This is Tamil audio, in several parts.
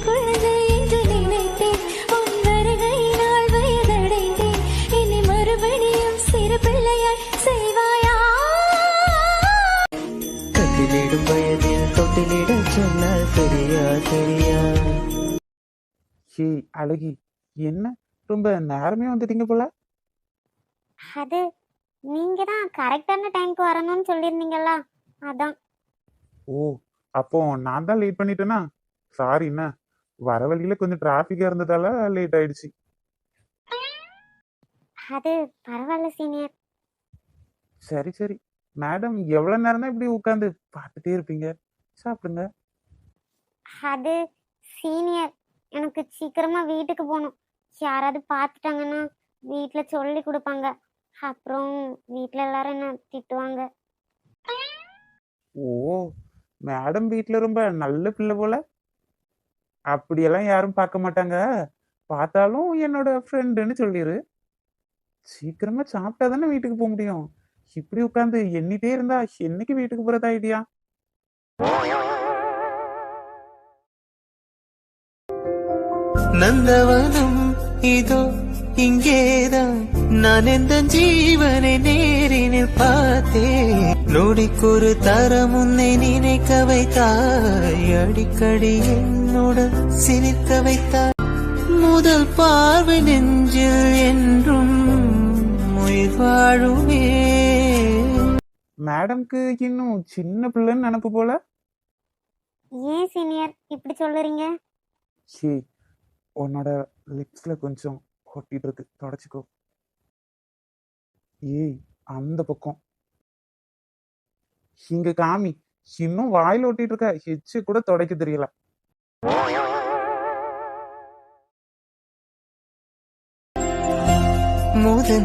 குழந்தை என்று நினைத்தேன். உன் வருகையினால் வயதடைந்தேன். இனி மறுபடியும் சிறு பிள்ளையாய் செய்வாயா? கட்டிலிடும் வயதில் தொட்டிலிட சொன்னால் சரியா சரியா? ஹே அழகி, என்ன ரொம்ப நேரமே வந்துட்டீங்க போல. அது நீங்க தான் கரெக்டான டைம்க்கு வரணும்னு சொல்லியிருந்தீங்கல்ல, அதான். ஓ, அப்போ நான் தான் லேட் பண்ணிட்டேனா? சாரி. என்ன வர வழியில கொஞ்சம் டிராஃபிக்கா இருந்ததால லேட் ஆயிடுச்சு. அது பரவாயில்ல சீனியர். சரி சரி மேடம், எவ்வளவு நேரம் தான் இப்படி உட்காந்து பார்த்துட்டே இருப்பீங்க? சாப்பிடுங்க. அது சீனியர், எனக்கு சீக்கிரமா வீட்டுக்கு போகணும். யாராவது பார்த்துட்டாங்கன்னா வீட்டில் சொல்லி கொடுப்பாங்க. அப்புறம் வீட்டில் எல்லாரும் என்ன திட்டுவாங்க. ஓ, மேடம் வீட்ல ரொம்ப நல்ல பிள்ளை போல. அப்படியெல்லாம் யாரும் பார்க்க மாட்டாங்க. பார்த்தாலும் என்னோட ஃப்ரெண்டுன்னு சொல்லிடு. சீக்கிரமா சாப்பிட்டா தானே வீட்டுக்கு போக முடியும். இப்படி உட்காந்து எண்ணிட்டே இருந்தா என்னைக்கு வீட்டுக்கு போறது ஐடியா? நந்தவனம் இதோ இங்கேதான், நான் எந்த ஜீவனை நேரினில் பார்த்தேன். நொடிக்கொரு தரம் உன்னை நினைக்க வைத்தாய், அடிக்கடி என்னுடன் சிரிக்க வைத்தாய். முதல் பார்வை நெஞ்சில் என்றும் உயிர் வாழுமே. மேடம்க்கு இன்னும் சின்ன பிள்ளைன்னு நினப்பு போல. ஏன் சீனியர் இப்படி சொல்லுறீங்க? சே, உன்னோட லிப்ஸ்ல கொஞ்சம் ஒட்டிட்டு இருக்கு, தொடச்சிக்கோ. ஏய், அந்த பக்கம் இங்க காமி. இன்னும் வாயில ஒட்டிட்டு இருக்க, எச்சு கூட துடைக்க தெரியல.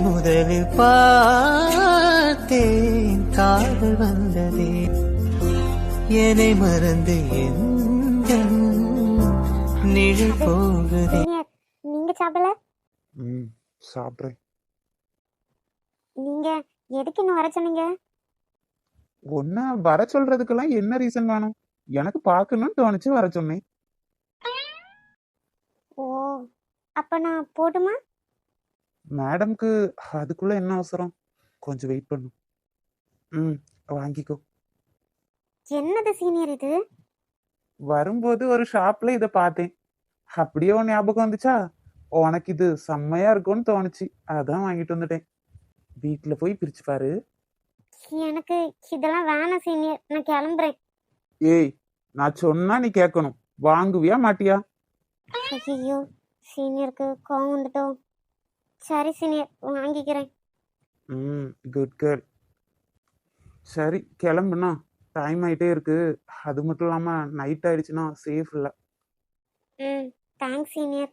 முதலில் பார்த்தேன், காதல் வந்ததே என்னை மறந்து எந்த நிழல் போகுதே. சீனியர், நீங்க சாப்பிடல? ம், சாப்பிட்றேன். நீங்க எதுக்கு இன்னும் வர சொன்னீங்க? ஒன்ன வர சொல்றதுக்கெல்லாம் என்ன ரீசன் வேணும்? எனக்கு பார்க்கணும்னு தோணுச்சு, வர சொன்னேன். ஓ, அப்ப நான் போட்டுமா? மேடம்க்கு அதுக்குள்ள என்ன அவசரம்? கொஞ்சம் வெயிட் பண்ணும். ம், வாங்கிக்கோ. என்னது சீனியர் இது? வரும்போது ஒரு ஷாப்ல இதை பார்த்தேன். அப்படியே உன் ஞாபகம் வந்துச்சா? உனக்கு இது செம்மையா இருக்கும்னு தோணுச்சு, அதான் வாங்கிட்டு வந்துட்டேன். வீட்டுல போய் பிரிச்சு பாரு. எனக்கு இதெல்லாம் வேணாம் சீனியர், நான் கிளம்புறேன். ஏய், நான் சொன்னா நீ கேட்கணும். வாங்குவியா மாட்டியா? ஐயோ, சீனியருக்கு கோவம் வந்துட்டோம். சரி சீனியர், வாங்கிக்கிறேன். ம், குட் கேர்ள். சரி, கிளம்புனா டைம் ஆயிட்டே இருக்கு. அது மட்டும் இல்லாம நைட் ஆயிடுச்சுன்னா சேஃப் இல்லை. ம், தேங்க்ஸ் சீனியர்.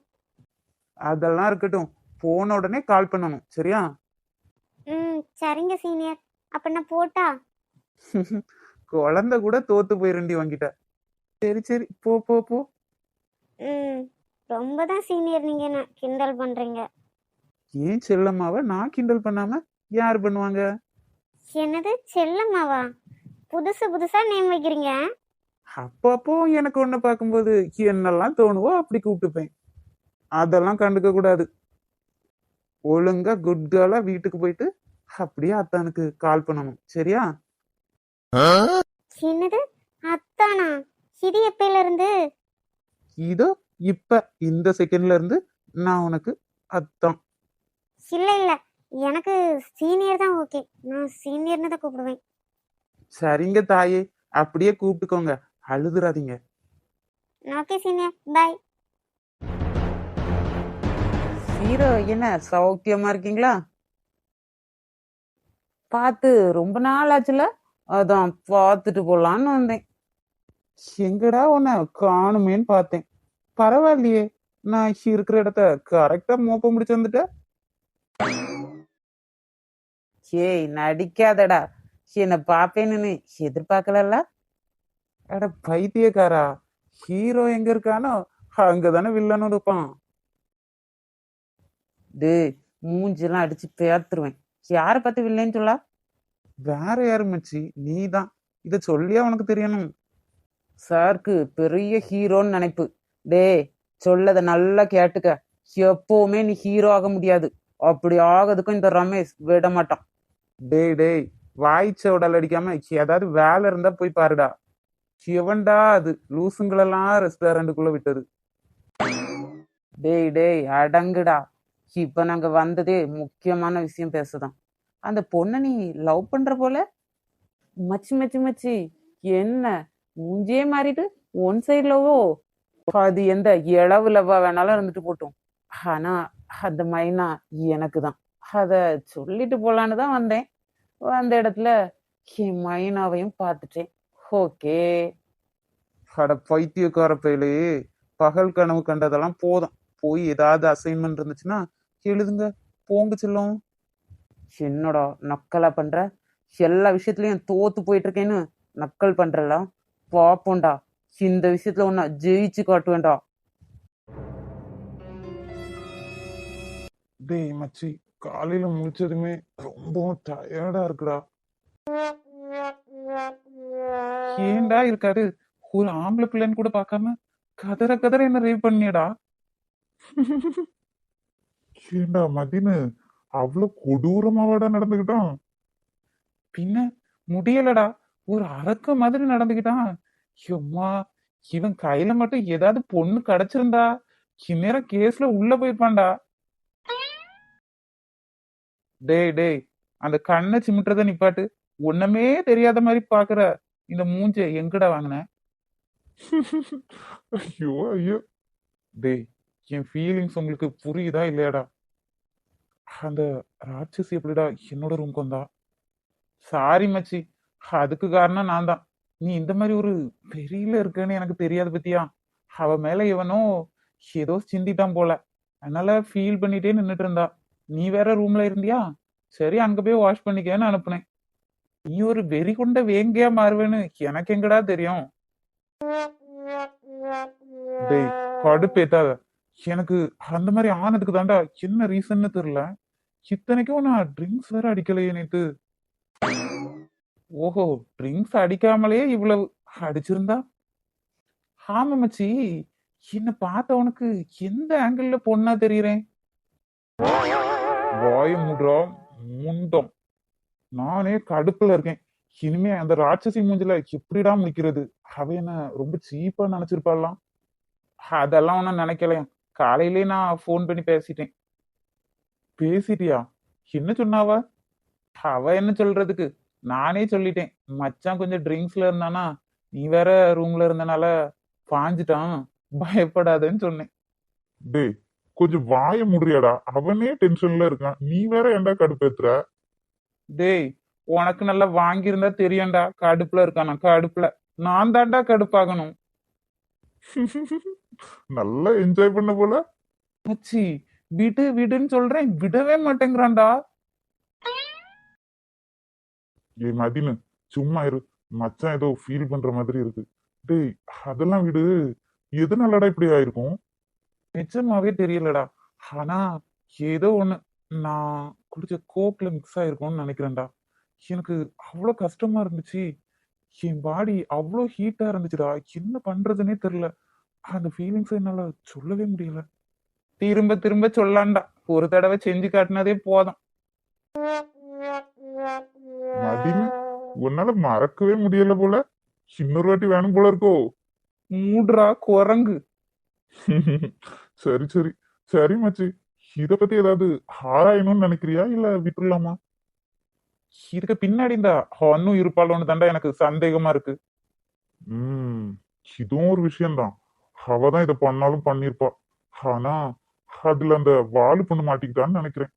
அதெல்லாம் இருக்கட்டும், போன உடனே கால் பண்ணணும், சரியா? ம், சரிங்க சீனியர். அப்ப நான் போட்டா? குழந்தை கூட தோத்து போயிருண்டி வாங்கிட்ட. சரி சரி, போ போ போ. ம், ரொம்ப தான் சீனியர் நீங்க என்ன கிண்டல் பண்றீங்க. ஏன் செல்லம்மாவை நான் கிண்டல் பண்ணாம யார் பண்ணுவாங்க? என்னது செல்லம்மாவா? புதுசு புதுசா நேம் வைக்கிறீங்க. அப்பப்போ எனக்கு ஒண்ணு பார்க்கும்போது என்னெல்லாம் தோணுவோ அப்படி கூப்பிட்டுப்பேன். அதெல்லாம் கண்டுக்க கூடாது. ஒழுங்கா குட் கேர்லா வீட்டுக்கு போயிட்டு அப்படியே அத்தானுக்கு கால் பண்ணணும், சரியா? என்னது அத்தானா? இது எப்பையில இருந்து? இதோ இப்ப இந்த செகண்ட்ல இருந்து நான் உனக்கு அத்தான். இல்ல இல்ல, எனக்கு சீனியர் தான் ஓகே. நான் சீனியர்னு தான் கூப்பிடுவேன். சரிங்க தாயே, அப்படியே கூப்பிட்டுக்கோங்க, அழுதுறாதீங்க. Okay senior, bye. ஹீரோ, என்ன சௌக்கியமா இருக்கீங்களா? பார்த்து ரொம்ப நாள் ஆச்சுல, அதான் பார்த்துட்டு போலான்னு வந்தேன். எங்கடா உன்னை காணுமேன்னு பார்த்தேன். பரவாயில்லையே, நான் இருக்கிற இடத்த கரெக்டா மோப்ப முடிச்சு வந்துட்டேன். ஏய், நடிக்காதடா. என்ன பாப்பேன்னு எதிர்பார்க்கல. அட பைத்தியக்காரா, ஹீரோ எங்க இருக்கானோ அங்கதானே வில்லனும் இருப்பான். டேய், மூஞ்செல்லாம் அடிச்சு பேத்துருவேன். யாரை பத்தி வில்லைன்னு சொல்லா? வேற யாரு மச்சி, நீதான். இத சொல்லியா உனக்கு தெரியணும்? சாருக்கு பெரிய ஹீரோன்னு நினைப்பு. டேய், சொல்லத நல்லா கேட்டுக்க. எப்பவுமே நீ ஹீரோ ஆக முடியாது. அப்படி ஆகிறதுக்கும் இந்த ரமேஷ் விட மாட்டான். டேய் டேய், வாய்ச்ச உடல் அடிக்காம ஏதாவது வேலை இருந்தா போய் பாருடா. எவன்டா அது லூசுங்களெல்லாம் ரெஸ்டாரண்ட்டுக்குள்ள விட்டது? டேய் டேய், அடங்குடா. இப்ப நாங்க வந்ததே முக்கியமான விஷயம் பேசதான். அந்த பொண்ணை நீ லவ் பண்ற போல. மச்சி மச்சி மச்சி, என்ன மூஞ்சியே மாறிட்டு ஒன் சைடு லவ்வோ? அது எந்த இளவு லவ்வா வேணாலும் இருந்துட்டு போட்டும். ஆனா அந்த மைனா எனக்கு தான். அத சொல்லிட்டு போலான்னு தான் வந்தேன். அந்த இடத்துல என் மைனாவையும் பார்த்துட்டேன். ஓகே. அட பைத்தியக்கார பயலே, பகல் கனவு கண்டதெல்லாம் போதும். போய் ஏதாவது அசைன்மெண்ட் இருந்துச்சுன்னா எழுதுங்க, போங்க செல்லும். என்னடா நக்கலா பண்ற? எல்லா விஷயத்துலயும் தோத்து போயிட்டு இருக்கேன்னு நக்கல் பண்றல? பாப்போண்டா, இந்த விஷயத்துல உன்னை ஜெயிச்சு காட்டுவேன்டா. டேய் மச்சி, காலையில முடிச்சதுமே ரொம்பவும் டயர்டா இருக்குடா. ஏன்டா இருக்காரு? ஒரு ஆம்பளை பிள்ளைன்னு கூட பார்க்காம கதற கதற என்ன ரேவ் பண்ணியடா? ஏண்டா மதினு அவ்வளவு கொடூரமாவாடா நடந்துக்கிட்டான்? பின்ன முடியலடா, ஒரு அரக்க மாதிரி நடந்துக்கிட்டான். எம்மா, இவன் கையில மட்டும் ஏதாவது பொண்ணு கிடைச்சிருந்தா இந்நேரம் கேஸ்ல உள்ள போயிருப்பான்டா. டேய் டேய், அந்த கண்ணை சிமிட்டுறத நிப்பாட்டு. ஒண்ணுமே தெரியாத மாதிரி பாக்குற இந்த மூஞ்ச எங்கடா வாங்கின? ஐயோ ஐயோ. டேய், என் ஃபீலிங்ஸ் உங்களுக்கு புரியுதா இல்லையாடா? அந்த ராட்சசி எப்படிடா என்னோட ரூம்க்கு வந்தா? சாரி மச்சி, அதுக்கு காரணம் நான் தான். நீ இந்த மாதிரி ஒரு வெறியில இருக்கேன்னு எனக்கு தெரியாது பத்தியா. அவ மேல இவனோ ஏதோ சிந்திட்டான் போல, அதனால ஃபீல் பண்ணிட்டே நின்னுட்டு இருந்தா. நீ வேற ரூம்ல இருந்தியா, சரி அங்க போய் வாஷ் பண்ணிக்கன்னு அனுப்புனேன். நீ ஒரு வெறி கொண்ட வேங்கையா மாறுவேன்னு எனக்கு எங்கடா தெரியும்? டேய், கடுப்பேத்தாத. எனக்கு அந்த மாதிரி ஆனதுக்கு தாண்டா என்ன ரீசன்னு தெரியல. இத்தனைக்கும் நான் ட்ரிங்க்ஸ் வேற அடிக்கலையே நேத்து. ஓஹோ, ட்ரிங்க்ஸ் அடிக்காமலே இவ்வளவு அடிச்சிருந்தா? ஆமா மச்சி, என்ன பார்த்த உனக்கு எந்த ஆங்கிள் பொண்ணா தெரியுறேன்? வாய முடுறா முண்டம். நானே கடுப்புல இருக்கேன். இனிமே அந்த ராட்சசி மூஞ்சில எப்படிடா முடிக்கிறது? அவ என்ன ரொம்ப சீப்பா நினைச்சிருப்பாளாம். அதெல்லாம் ஒன்னும் நினைக்கலையா. காலையிலே நான் ஃபோன் பண்ணி பேசிட்டேன். பேசிட்டியா? என்ன சொன்னாவ? அவ என்ன சொல்றதுக்கு, நானே சொல்லிட்டேன். மச்சான் கொஞ்சம் ட்ரிங்க்ஸ்ல இருந்தானா, நீ வேற ரூம்ல இருந்தனால பாஞ்சிட்டான், பயப்படாதன்னு சொன்னேன். டேய், கொஞ்சம் வாய முடியாடா. அவனே டென்ஷன்ல இருக்கான், நீ வேற ஏன்டா கடுப்பேத்துற? டேய், உனக்கு நல்லா வாங்கியிருந்தா தெரியும்டா கடுப்புல இருக்கானா. கடுப்புல நான் தான்டா கடுப்பாகணும். நல்லா என்ஜாய் பண்ண போல. மச்சி, விடு விடுன்னு சொல்றேன், விடவே மாட்டேங்கிறான்டா. ஏய் மதினு, சும்மா இரு. மச்சான் ஏதோ ஃபீல் பண்ற மாதிரி இருக்கு. டேய், அதெல்லாம் விடு. எதுனாலடா இப்படி ஆயிருக்கும்? நிஜமாவே தெரியலடா. ஆனா ஏதோ ஒண்ணு நான் குடிச்ச கோக்ல மிக்ஸ் ஆயிருக்கும்னு நினைக்கிறேன்டா. எனக்கு அவ்வளோ கஷ்டமா இருந்துச்சு. என் பாடி அவ்வளோ ஹீட்டா இருந்துச்சுடா. என்ன பண்றதுன்னே தெரியல. அந்த ஃபீலிங்ஸ் என்னால சொல்லவே முடியல. திரும்ப திரும்ப சொல்லான்டா, ஒரு தடவை செஞ்சு காட்டினதே போதும். மதினு, உன்னால மறக்கவே முடியல போல. இன்னொரு வாட்டி வேணும் போல இருக்கோ? மூடுறா குரங்கு. சரி சரி சரி மச்சி, இத பத்தி ஏதாவது ஆராயணும்னு நினைக்கிறியா இல்ல விட்டுலாமா? இதுக்கு பின்னாடி இந்த ஹன்னும் இருப்பாளோன்னு தாண்டா எனக்கு சந்தேகமா இருக்கு. ம் இதுவும் ஒரு விஷயம்தான். அவதான் இத பண்ணாலும் பண்ணிருப்பா. ஆனா அதுல அந்த வாலு பொண்ணு மாட்டிக்கிட்டான்னு நினைக்கிறேன்.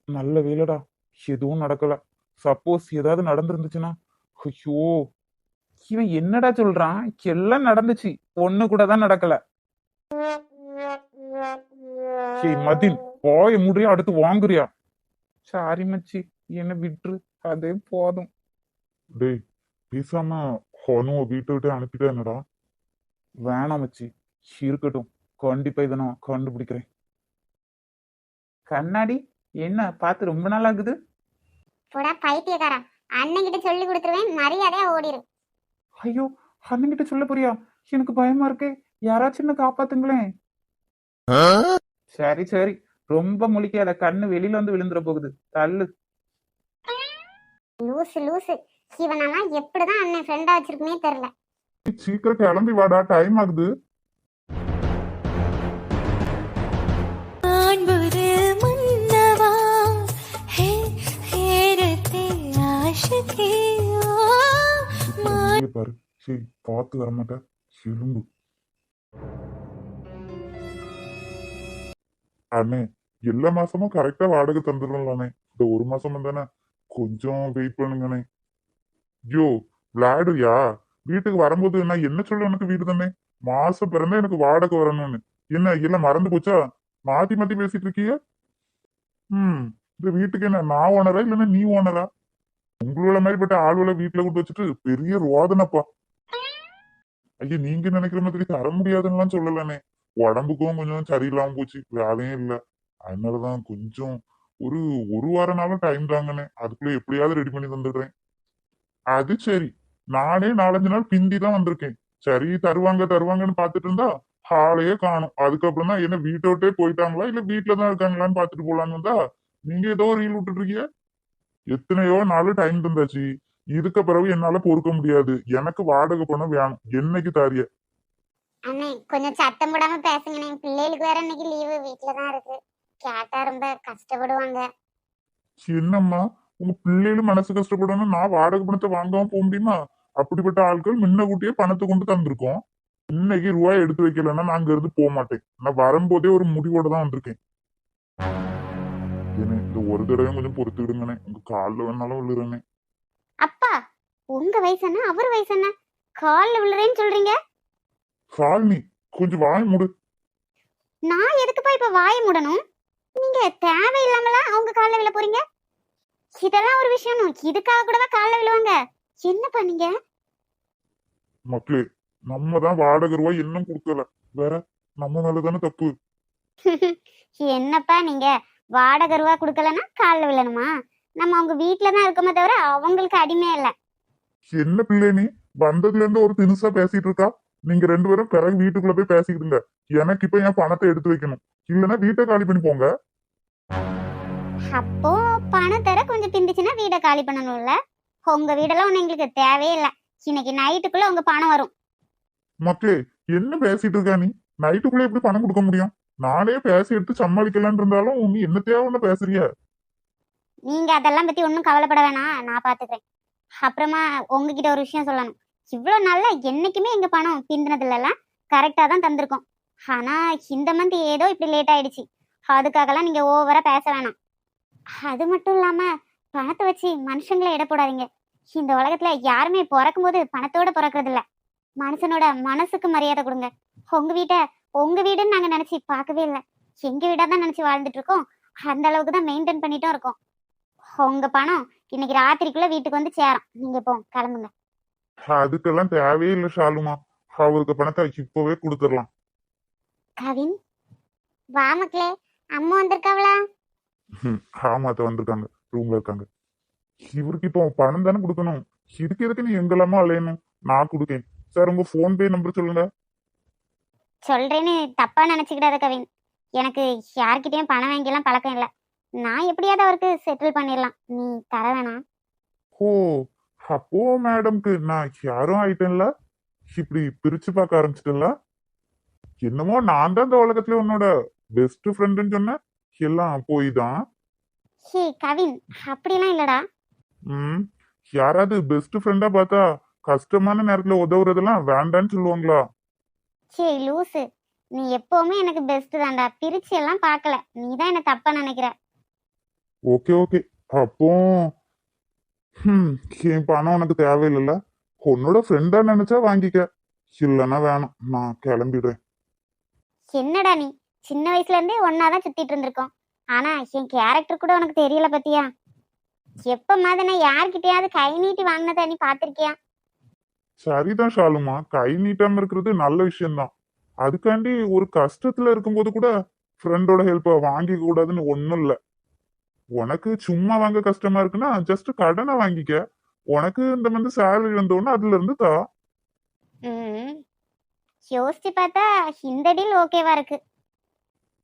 நல்ல வேலைடா, எதுவும் நடக்கல. சப்போஸ் ஏதாவது நடந்திருந்துச்சுன்னா, ஐயோ. இவன் என்னடா சொல்றான்? எல்லாம் நடந்துச்சு, ஒண்ணு கூட தான் நடக்கல. ஏய் மதின், வாய முடியா அடுத்து வாங்குறியா? சாரி மச்சி, என்ன விட்டுரு, அதே போதும். டேய், பேசாம ஹனுவ வீட்டை விட்டு அனுப்பிட்டா என்னடா? வேணாம் மச்சி, இருக்கட்டும். கண்டிப்பா இதை நான் கண்டுபிடிக்கிறேன். கண்ணாடி, என்ன பார்த்து ரொம்ப நாள் ஆகுது? போடா பைத்தியக்காரா, அண்ணன் கிட்ட சொல்லி கொடுத்துருவேன், மரியாதையா ஓடிரு. ஐயோ, அண்ணன்கிட்ட சொல்ல போறியா? எனக்கு பயமா இருக்கே. யாராச்சும் என்ன காப்பாத்துங்களேன். சரி சரி, ரொம்ப முழிக்காத, கண்ணு வெளியில வந்து விழுந்துற போகுது, தள்ளு. லூசு லூசு, இவனெல்லாம் எப்படிதான் அண்ணன் ஃப்ரெண்டா வச்சிருக்குனே தெரியல. சீக்கிரம் கிளம்பி வாடா, டைம் ஆகுது. காண்பது மன்னவா ஹே ஹேரத்தே ஆஷிகே இங்கே பாரு, சரி பார்த்து வரமாட்டேன், எலும்பு. அண்ணே, எல்லா மாசமும் கரெக்டா வாடகை தந்துடும்லானே, இந்த ஒரு மாசம் தானே, கொஞ்சம் வெயிட் பண்ணுங்கண்ணே. ஐயோ, விளையாடுறியா? வீட்டுக்கு வரும்போது நான் என்ன சொல்ல, உனக்கு வீடு தானே, மாசம் பிறந்தா எனக்கு வாடகை வரணும்னு. என்ன எல்லாம் மறந்து போச்சா? மாத்தி மாத்தி பேசிட்டு இருக்கிய. இந்த வீட்டுக்கு என்ன நான் ஓனரா இல்லைன்னா நீ ஓனரா? உங்களோட மாதிரிப்பட்ட ஆளுகளை வீட்டுல கூட்டு வச்சுட்டு பெரிய ரோதனைப்பா. ஐயா, நீங்க நினைக்கிற மாதிரி தர முடியாதுன்னு சொல்லலானே, உடம்புக்கும் கொஞ்சம் சரியில்லாம போச்சு, வேலையும் இல்லை. அதனாலதான் கொஞ்சம் ஒரு ஒரு வார நாளும் டைம் தாங்கண்ணே, அதுக்குள்ள எப்படியாவது ரெடி பண்ணி தந்துடுறேன். அது சரி, நானே 4-5 நாள் பிந்தி தான் வந்திருக்கேன். சரி தருவாங்க தருவாங்கன்னு பாத்துட்டு இருந்தா ஹாலையே காணும். அதுக்கப்புறம் தான் என்ன வீட்டை விட்டே போயிட்டாங்களா இல்ல வீட்டுலதான் இருக்காங்களான்னு பாத்துட்டு போலான்னு வந்தா நீங்க ஏதோ ரீல் விட்டுட்டு இருக்கீங்க. எத்தனையோ நாள் டைம் தந்தாச்சு, இதுக்கு பிறகு என்னால பொறுக்க முடியாது. எனக்கு வாடகை பணம் வேணும், என்னைக்கு தாரிய? அண்ணே கொஞ்சம் சத்தம் போடாம பேசுங்கண்ணே, பிள்ளைகளுக்கு வேற இன்னைக்கு லீவு, வீட்டுலதான் இருக்கு, கேட்டா ரொம்ப கஷ்டப்படுவாங்க. என்னம்மா, உங்க பிள்ளைகளும் மனசு கஷ்டப்படணும், நான் வாடகை பணத்தை வாங்காம போக முடியுமா? அப்படிப்பட்ட ஆட்கள் முன்ன கூட்டியே பணத்தை கொண்டு தந்திருக்கோம். இன்னைக்கு ரூபாய் எடுத்து வைக்கலன்னா நான் அங்க இருந்து போக மாட்டேன். நான் வரும்போதே ஒரு முடிவோட தான் வந்திருக்கேன். ஏன்னா இந்த ஒரு தடவையும் கொஞ்சம் பொறுத்துக்கிடுங்கண்ணே, உங்க காலில் வேணாலும் விழுறேனே. அப்பா, உங்க வயசு என்ன அவர் வயசு என்ன, கால்ல விழுறேன்னு சொல்றீங்க? சாலினி, கொஞ்சம் வாய் மூடு. நான் எதுக்குப்பா இப்ப வாய முடணும்? நீங்க தேவையில்லாமல அவங்க கால்ல விழ போறீங்க? இதெல்லாம் ஒரு விஷயம், இதுக்காக கூடவா கால்ல விழுவாங்க? என்ன பண்ணீங்க? மக்களே, நம்ம தான் வாடகை ரூபாய் இன்னும் கொடுக்கல, வேற நம்ம மேலதானே தப்பு. என்னப்பா நீங்க வாடகை ரூபா கொடுக்கலன்னா கால்ல விழணுமா? நம்ம அவங்க வீட்டுலதான் இருக்கோமே தவிர அவங்களுக்கு அடிமை இல்ல. என்ன பிள்ளை நீ, வந்ததுல இருந்து ஒரு தினுசா பேசிட்டு இருக்கா. நீங்க 2 பேரும் பிறகு வீட்டுக்குள்ள போய் பேசிக்கிடுங்க. எனக்கு இப்ப என் பணத்தை எடுத்து வைக்கணும், இல்லைன்னா வீட்டை காலி பண்ணி போங்க. அப்போ பணம் தர கொஞ்சம் பிந்துச்சுன்னா வீடை காலி பண்ணணும்ல. உங்க வீடெல்லாம் ஒண்ணு எங்களுக்கு தேவையே இல்ல. இன்னைக்கு நைட்டுக்குள்ள உங்க பணம் வரும். மக்களே, என்ன பேசிட்டு இருக்கா நீ? நைட்டுக்குள்ள எப்படி பணம் கொடுக்க முடியும்? நானே பேசி எடுத்து சமாளிக்கலான் இருந்தாலும் நீ என்ன தேவைன்னு பேசுறிய? நீங்க அதெல்லாம் பத்தி ஒன்னும் கவலைப்பட வேணாம், நான் பாத்துக்கிறேன். அப்புறமா உங்ககிட்ட ஒரு விஷயம் சொல்லணும். இவ்வளவு நாள்ல என்னைக்குமே எங்க பணம் பிந்தினது இல்ல, கரெக்டா தான் தந்திருக்கோம். ஆனா இந்த மந்த் ஏதோ இப்படி லேட் ஆயிடுச்சு. அதுக்காகலாம் நீங்க ஓவரா பேச வேணாம். அது மட்டும் இல்லாம பணத்தை வச்சு மனுஷங்களை எடை போடாதீங்க. இந்த உலகத்துல யாருமே பிறக்கும் போது பணத்தோட பிறக்கிறது இல்ல. மனுஷனோட மனசுக்கு மரியாதை கொடுங்க. உங்க வீடுன்னு நாங்க நினைச்சு பார்க்கவே இல்லை, எங்க வீடா தான் நினைச்சு வாழ்ந்துட்டு இருக்கோம். அந்த அளவுக்கு தான் மெயின்டைன் பண்ணிட்டும் இருக்கோம். உங்க பணம் இன்னைக்கு ராத்திரிக்குள்ள வீட்டுக்கு வந்து சேரும். நீங்க இப்போ கிளம்புங்க. அதுக்கெல்லாம் தேவையே இல்லை ஷாலுமா, அவருக்கு பணத்தை இப்பவே கொடுத்துடலாம். கவின், வா மக்களே, அம்மா வந்திருக்காவளா? ஆமாத்த வந்திருக்காங்க, ரூம்ல இருக்காங்க. இவருக்கு இப்போ பணம் தானே கொடுக்கணும், இதுக்கு எதுக்கு நீ எங்கெல்லாமா அலையணும்? நான் கொடுக்கேன். சார், உங்க போன்பே நம்பர் சொல்லுங்க. சொல்றேன்னு தப்பா நினைச்சுக்கிடாத கவின், எனக்கு யார்கிட்டயும் பணம் வாங்கிலாம் பழக்கம் இல்லை. நான் எப்படியாவது அவருக்கு செட்டில் பண்ணிடலாம், நீ தர வேணாம். ஓ, அப்போ மேடம்க்கு நான் யாரும் ஆயிட்டேன்ல, இப்படி பிரிச்சு பார்க்க ஆரம்பிச்சிட்டல. என்னமோ நான் தான் இந்த உலகத்துல உன்னோட பெஸ்ட் ஃப்ரெண்டுன்னு சொன்ன, எல்லாம் போய் தான். ஹே கவின், அப்படிலாம் இல்லடா. யாராவது பெஸ்ட் ஃப்ரெண்டா பார்த்தா கஷ்டமான நேரத்துல உதவுறதெல்லாம் வேண்டான்னு சொல்லுவாங்களா? ஹே லூசு, நீ எப்பவுமே எனக்கு பெஸ்ட் தான்டா, பிரிச்சு எல்லாம் பார்க்கல. நீ தான் என்ன தப்பா நினைக்கிற. ஓகே ஓகே, அப்போ என் பணம் உனக்கு தேவையில்லைல்ல, உன்னோட ஃப்ரெண்டா நினைச்சா வாங்கிக்க, இல்லைன்னா வேணாம், நான் கிளம்பிடுறேன். என்னடா நீ, சின்ன வயசுல இருந்தே ஒன்னாதான் சுத்திட்டு இருந்திருக்கோம். ஆனா என் கேரக்டர் கூட உனக்கு தெரியல பத்தியா? எப்ப மாதிரி நான் யார்கிட்டயாவது கை நீட்டி வாங்கினத நீ பாத்திருக்கியா? சரிதான் ஷாலுமா, கை நீட்டாம இருக்கிறது நல்ல விஷயம்தான். அதுக்காண்டி ஒரு கஷ்டத்துல இருக்கும்போது கூட ஃப்ரெண்டோட ஹெல்ப்பை வாங்கிக்க கூடாதுன்னு ஒண்ணும் இல்லை. உனக்கு சும்மா வாங்க கஷ்டமா இருக்குன்னா ஜஸ்ட் கடனை வாங்கிக்க. உனக்கு இந்த மாதிரி சேலரி வந்தோடனே அதுல இருந்து தா. யோசிச்சு பார்த்தா இந்த டீல் ஓகேவா இருக்கு.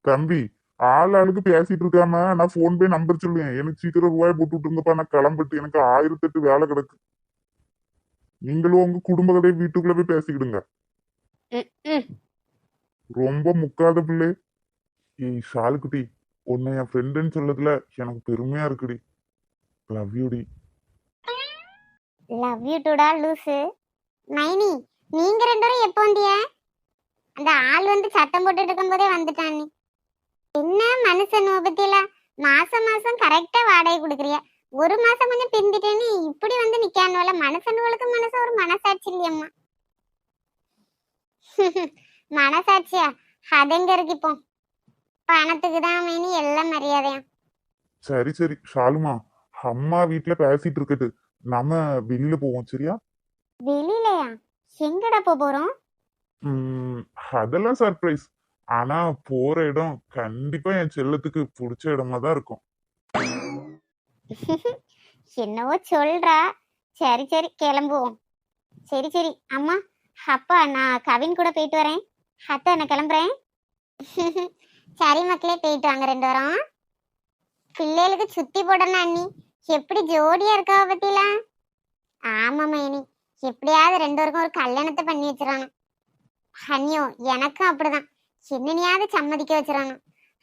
தம்பி, ஆளுக்கு பேசிட்டு இருக்காம நான் போன் போய் நம்பர் சொல்லுவேன். எனக்கு சீக்கிரம் ரூபாய் போட்டு விட்டுருங்கப்பா, நான் கிளம்பிட்டு எனக்கு 1008 வேலை கிடக்கு. நீங்களும் உங்க குடும்ப கதையை வீட்டுக்குள்ள போய் பேசிக்கிடுங்க. ம். ரொம்ப முக்காத பிள்ளை. ஏய் ஷாலுக்குட்டி, உன்னை என் ஃப்ரெண்டுன்னு சொல்லதுல எனக்கு பெருமையா இருக்குடி. லவ் யூடி. லவ் யூ டுடா லூசு. மைனி, நீங்க ரெண்டு பேரும் எப்போ வந்தீங்க? அந்த ஆள் வந்து சத்தம் போட்டுட்டு இருக்கும்போதே வந்துட்டான். நீ என்ன மனுஷன் பத்தியில மாசம் மாசம் கரெக்டா வாடகை கொடுக்குறிய, ஒரு மாசம் கொஞ்சம் பிந்திட்டேன்னு இப்படி வந்து நிக்கானுவல. மனுஷனுக்கு மனசு ஒரு மனசாட்சி இல்லையம்மா. மனசாட்சியா? அதெங்க இருக்கு இப்போ? பணத்துக்கு தான் மைனி எல்லாம் மரியாதையா. சரி சரி ஷாலுமா, அம்மா வீட்டுல பேசிட்டு இருக்கட்டு, நம்ம வெளியில போவோம் சரியா? வெளியிலயா? எங்கடா போறோம்? அதெல்லாம் சர்ப்ரைஸ். ஆனா போற இடம் கண்டிப்பா என் செல்லத்துக்கு பிடிச்ச இடமா தான் இருக்கும். என்னவோ சொல்றா. சரி சரி கிளம்புவோம். சரி சரி அம்மா அப்பா, நான் கவின் கூட போயிட்டு வரேன். அத்தை நான் கிளம்புறேன். சரி மக்களே, போயிட்டு வாங்க ரெண்டு வாரம். பிள்ளைகளுக்கு சுத்தி போடணும் அண்ணி. எப்படி ஜோடியா இருக்கா பத்தில? ஆமா மைனி, எப்படியாவது ரெண்டு பேருக்கும் ஒரு கல்யாணத்தை பண்ணி வச்சிடறானு. அண்ணியோ எனக்கும் அப்படிதான், என்னனையாவது சம்மதிக்க வச்சிடறானு.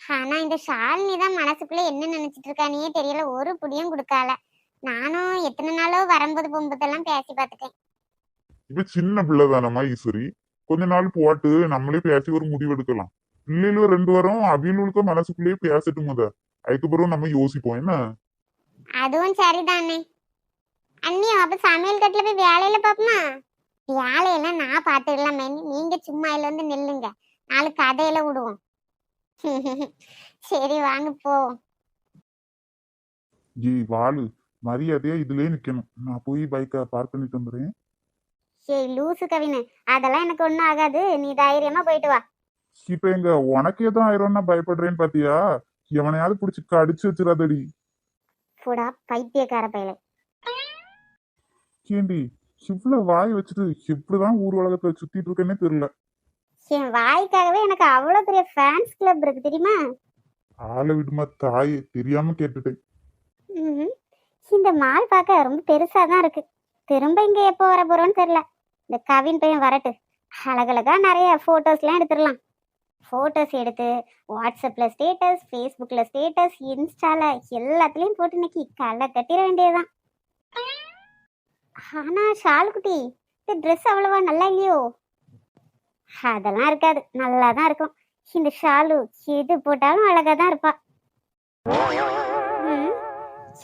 ஆனா இந்த ஷாலினி தான் மனசுக்குள்ள என்ன நினைச்சிட்டு இருக்கானே தெரியல, ஒரு புடியும் கொடுக்கால. நானும் எத்தனை நாளோ வரும்போது போகும்போதெல்லாம் பேசி பார்த்துட்டேன். இப்ப சின்ன பிள்ளை தானம்மா ஈஸ்வரி, கொஞ்ச நாள் போட்டு நம்மளே பேசி ஒரு முடிவு எடுக்கலாம். பிள்ளைகளும் ரெண்டு வாரம் அவியலுக்கு மனசுக்குள்ளேயே பேசட்டும் முத, அதுக்கப்புறம் நம்ம யோசிப்போம் என்ன. அதுவும் சரிதானே அண்ணி. அப்ப சமையல் கட்டுல போய் வேலையில பாப்போமா? வேலையெல்லாம் நான் பாத்துக்கலாம் மைனி, நீங்க சும்மா இதுல வந்து நில்லுங்க, நாலு கதையில விடுவோம். சரி வாங்க போவோம். ஏய் வாளு, மரியாதையா இதுலயே நிக்கணும். நான் போய் பைக்கை பார்க் பண்ணிட்டு வந்துடுறேன். சரி லூசு கவினு, அதெல்லாம் எனக்கு ஒண்ணும் ஆகாது, நீ தைரியமா போயிட்டு வா. இப்ப எங்க உனக்கே தான் ஆயிரம்னா பயப்படுறேன்னு பாத்தியா? எவனையாவது பிடிச்சி கடிச்சு வச்சிடாதடி. போடா பைத்தியக்கார பையல. ஏண்டி இவ்வளவு வாய் வச்சுட்டு எப்படிதான் ஊர் உலகத்துல சுத்திட்டு இருக்கேன்னே தெரியல. என் வாய்க்காகவே எனக்கு அவ்வளவு பெரிய ஃபேன்ஸ் கிளப் இருக்கு தெரியுமா? ஆளை விடுமா தாயே, தெரியாம கேட்டுட்டேன். இந்த மால் பார்க்க ரொம்ப பெருசா தான் இருக்கு. திரும்ப இங்க எப்போ வர போறோம்னு தெரியல. இந்த கவின் பையன் வரட்டு, அழகழகா நிறைய போட்டோஸ்லாம் எடுத்துடலாம். போட்டோஸ் எடுத்து வாட்ஸ்அப்ல ஸ்டேட்டஸ், ஃபேஸ்புக்ல ஸ்டேட்டஸ், இன்ஸ்டால எல்லாத்துலயும் போட்டு இன்னைக்கு களை கட்டிட வேண்டியதுதான். ஆனா ஷால்குட்டி, இந்த ட்ரெஸ் அவ்வளவா நல்லா இல்லையோ? அதெல்லாம் இருக்காது, நல்லா தான் இருக்கும். இந்த ஷாலு எது போட்டாலும் அழகா தான் இருப்பா.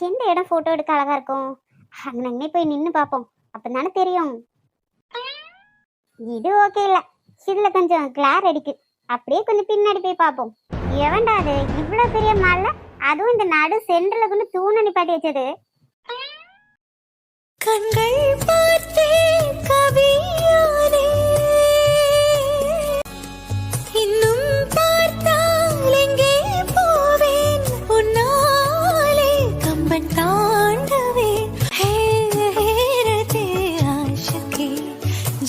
எந்த இடம் போட்டோ எடுக்க அழகா இருக்கும்? அங்கே போய் நின்று பார்ப்போம், அப்பதானே தெரியும். இது ஓகே இல்ல, இதுல கொஞ்சம் கிளார் அடிக்கு, அப்படியே கொஞ்சம் பின்னாடி போய் பார்ப்போம். எவன்டா அது இவ்வளவு பெரிய மால்ல, அதுவும் இந்த நடு சென்டர்ல கொண்டு தூண நிப்பாட்டி வச்சது? கண்கள் பார்த்தே கவியானே, இன்னும் பார்த்தால் எங்கே போவேன், உன்னாலே கம்பன் தாண்டவேன். ஹேரதே ஆஷிகி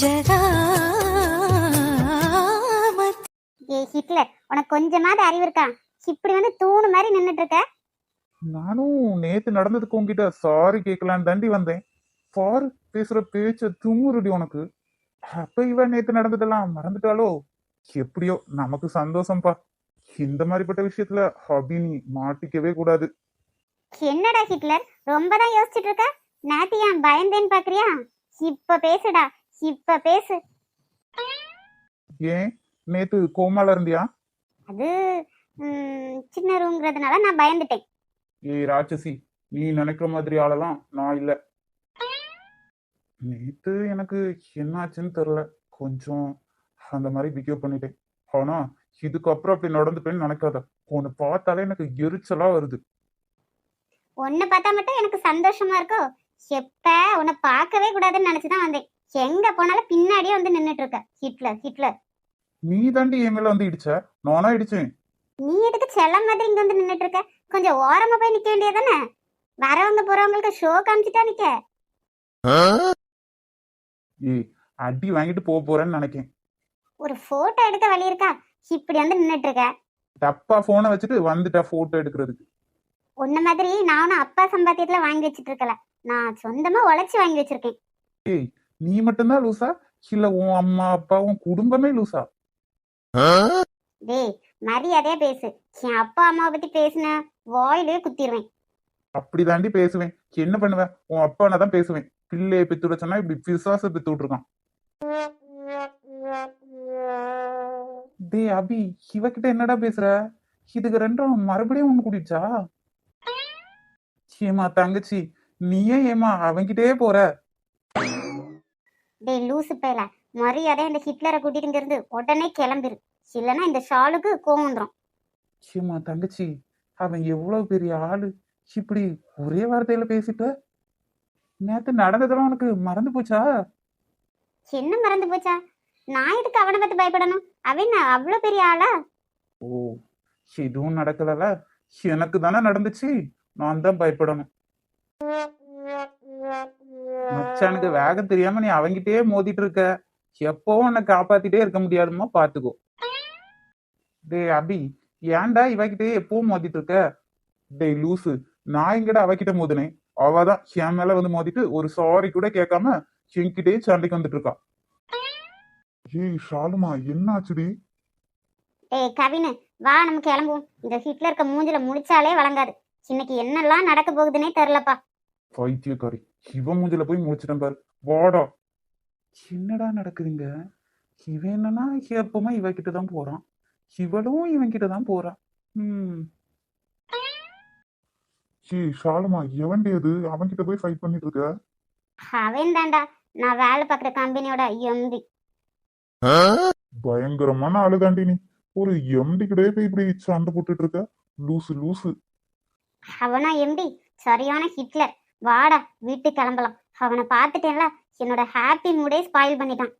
ஜகா மத். ஏ ஹிட்லர், உனக்கு கொஞ்சமாவது அறிவு இருக்கா? இப்படி வந்து தூணு மாதிரி நின்னுட்டு இருக்க. நானும் நேத்து நடந்ததுக்கு உங்ககிட்ட சாரி கேட்கலான்னு தாண்டி வந்தேன். பாரு பேசுற பேச்ச தும்முருடி உனக்கு. அப்ப இவன் நேத்து நடந்ததெல்லாம் மறந்துட்டாலோ? எப்படியோ நமக்கு சந்தோஷம்பா. இந்த மாதிரிப்பட்ட விஷயத்துல ஹாபி நீ மாட்டிக்கவே கூடாது. என்னடா ஹிட்லர், ரொம்ப தான் யோசிச்சுட்டு இருக்க. நேத்து ஏன் பயந்தேன்னு பாக்குறியா? இப்ப பேசுடா, இப்ப பேசு. ஏன் நேத்து கோமால இருந்தியா? அது சின்ன ரூம்ங்கிறதுனால நான் பயந்துட்டேன். ஏய் ராட்சசி, நீ நினைக்கிற மாதிரி ஆளெல்லாம் நான் இல்ல. நேத்து எனக்கு என்னாச்சுன்னு தெரியல, கொஞ்சம் அந்த மாதிரி பிஹேவ் பண்ணிட்டேன். ஆனா இதுக்கப்புறம் அப்படி நடந்துப்பேன்னு நினைக்காத. உன்னை பார்த்தாலே எனக்கு எரிச்சலா வருது. உன்னை பார்த்தா மட்டும் எனக்கு சந்தோஷமா இருக்கோ? எப்ப உன்னை பார்க்கவே கூடாதுன்னு நினைச்சுதான் வந்தேன். எங்க போனாலும் பின்னாடியே வந்து நின்னுட்டு இருக்க. Hitler Hitler. நீ தாண்டி என் மேல வந்து இடிச்ச, நானா இடிச்சேன்? நீ எதுக்கு செல்லம் மாதிரி இங்க வந்து நின்னுட்டு இருக்க? கொஞ்சம் ஓரமா போய் நிக்க வேண்டியதானே? வரவங்க போறவங்களுக்கு ஷோ காமிச்சிட்டா நிக்க. ஏய் அடி வாங்கிட்டு போறேன்னு நினைக்கேன். ஒரு போட்டோ எடுக்க வழி இருக்கா? இப்படி வந்து நின்னுட்டு இருக்க. தப்பா போனை வச்சுட்டு வந்துட்டா போட்டோ எடுக்கிறதுக்கு. உன்ன மாதிரி நானும் அப்பா சம்பாத்தியத்துல வாங்கி வச்சிட்டு இருக்கல. நான் சொந்தமா உழைச்சு வாங்கி வச்சிருக்கேன். ஏய், நீ மட்டும்தான் லூசா இல்ல உன் அம்மா அப்பா உன் குடும்பமே லூசா? டேய், மரியாதையா பேசு. என் அப்பா அம்மாவை பத்தி பேசுன வாயிலே குத்திடுவேன். அப்படி தாண்டி பேசுவேன். என்ன பண்ணுவேன்? உன் அப்பா தான் பேசுவேன். பிள்ளையை பெத்து சொன்னா இப்படி பிசாச பெத்து விட்டுருக்கான். டேய் அபி, இவகிட்ட என்னடா பேசுற? இதுக்கு ரெண்டும் மறுபடியும் ஒண்ணு கூட்டிடுச்சா? ஏமா தங்கச்சி, நீயே ஏமா அவன்கிட்டயே போற? டேய் லூசு பயல, மரியாதையா இந்த ஹிட்லரை கூட்டிட்டு இங்க இருந்து உடனே கிளம்பிரு. இல்லைன்னா இந்த ஷாலுக்கு கோவம் வந்துடும். ஏமா தங்கச்சி, அவன் எவ்வளவு பெரிய ஆளு, இப்படி ஒரே வார்த்தையில பேசிட்ட? நேத்து நடந்ததெல்லாம் உனக்கு மறந்து போச்சா? என்ன மறந்து போச்சா? நான் எதுக்கு அவனை பத்தி பயப்படணும்? அவன் அவ்வளவு பெரிய ஆளா? ஓ, எதுவும் நடக்கலல, எனக்கு தானே நடந்துச்சு. நான் தான் பயப்படணும். மச்சானுக்கு வேகம் தெரியாம நீ அவங்கிட்டயே மோதிட்டு இருக்க. எப்பவும் உன்னை காப்பாத்திட்டே இருக்க முடியாதுமா, பாத்துக்கோ. டேய் அபி, ஏன்டா இவகிட்டயே எப்பவும் மோதிட்டு இருக்க? டேய் லூசு, நான் எங்கடா அவகிட்ட மோதினேன்? அவதான் என் மேல வந்து மோதிட்டு ஒரு சாரி கூட கேட்காம என்கிட்டயே சண்டைக்கு வந்துட்டு இருக்கா. ஏய் ஷாலுமா, என்ன ஆச்சுடி? டேய் கவினு, வா நம்ம கிளம்புவோம். இந்த ஹிட்லருக்கு மூஞ்சில முடிச்சாலே வழங்காது. இன்னைக்கு என்னெல்லாம் நடக்க போகுதுன்னே தெரியலப்பா. பைத்தியக்காரி, இவன் மூஞ்சில போய் முடிச்சிட்டேன் பாரு. வாடா. என்னடா நடக்குதுங்க? இவன் என்னன்னா எப்பவுமே இவகிட்ட தான் போறான், இவளும் இவன் கிட்ட தான் போறா. ஏய் ஷாலுமா, எவன்டி அது அவன்கிட்ட போய் ஃபைட் பண்ணிட்டு இருக்க? அவன் தான்டா, நான் வேலை பார்க்குற கம்பெனியோட எம்டி. பயங்கரமான ஆளுதாண்டி நீ. ஒரு எம்டி கிட்டே போய் இப்படி சண்டை போட்டுட்டு இருக்க. லூசு லூசு. அவனா எம்டி? சரியான ஹிட்லர். வாடா வீட்டுக்கு கிளம்பலாம். அவனை பார்த்துட்டேன்ல, என்னோட ஹாப்பி மூடே ஸ்பாயில் பண்ணிட்டான்.